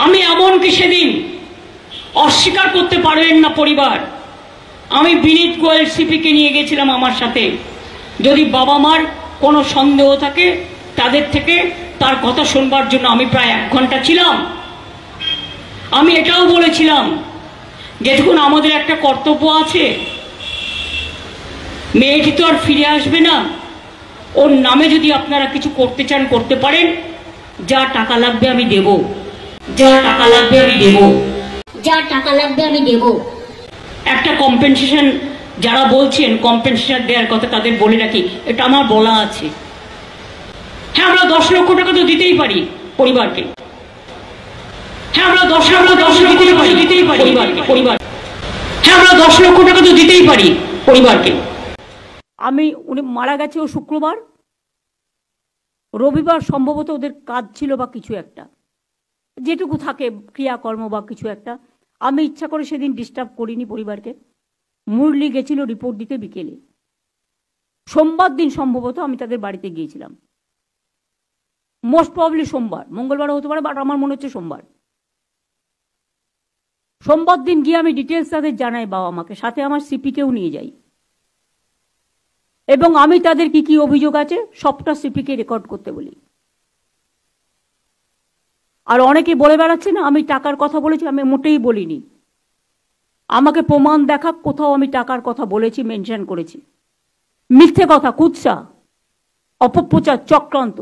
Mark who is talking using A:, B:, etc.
A: আমি এমনকি সেদিন অস্বীকার করতে পারবেন না পরিবার, আমি বিনীত গোয়েল সিপিকে নিয়ে গেছিলাম আমার সাথে, যদি বাবা মার কোনো সন্দেহ থাকে তাদের থেকে তার কথা শুনবার জন্য আমি প্রায় 1 ঘন্টা ছিলাম। আমি এটাও বলেছিলাম যে দেখুন আমাদের একটা কর্তব্য আছে, মেয়েটি তো আর ফিরে আসবে না, ওর নামে যদি আপনারা কিছু করতে চান করতে পারেন, যা টাকা লাগবে আমি দেব, যা টাকা লাগবে আমি দেব, যা টাকা লাগবে আমি দেব। একটা কম্পেনসেশন যারা বলছেন কম্পেনসেশন দেওয়ার কথা তাদের বলে রাখি, এটা আমার বলা আছে। হ্যাঁ, আমরা 10 লক্ষ টাকা তো দিতেই পারি পরিবারকে। হ্যাঁ, আমরা 10 লক্ষ টাকা দিতেই পারি পরিবার। হ্যাঁ, আমরা 10 লক্ষ টাকা তো দিতেই পারি পরিবারকে। উনি মারা গেছে ও শুক্রবার, রবিবার সম্ভবত ওদের কাজ ছিল বা কিছু একটা, যেটুকু থাকে ক্রিয়াকর্ম বা কিছু একটা। আমি ইচ্ছা করে সেদিন ডিস্টার্ব করিনি পরিবারকে। মুরলি গেছিল রিপোর্ট দিতে বিকেলে, সোমবার দিন সম্ভবত আমি তাদের বাড়িতে গিয়েছিলাম, মোস্ট প্রবলি সোমবার, মঙ্গলবারও হতে পারে, বাট আমার মনে হচ্ছে সোমবার। সোমবার দিন গিয়ে আমি ডিটেলস তাদের জানাই বাবা মাকে, সাথে আমার সিপিকেও নিয়ে যাই, এবং আমি তাদের কি কি অভিযোগ আছে সবটা সিপিকে রেকর্ড করতে বলি। আর অনেকে বলে বেড়াচ্ছে না আমি টাকার কথা বলেছি, আমি মোটেই বলিনি। আমাকে প্রমাণ দেখাক কোথাও আমি টাকার কথা বলেছি, মেনশন করেছি। মিথ্যে কথা, কুৎসা, অপপ্রচার, চক্রান্ত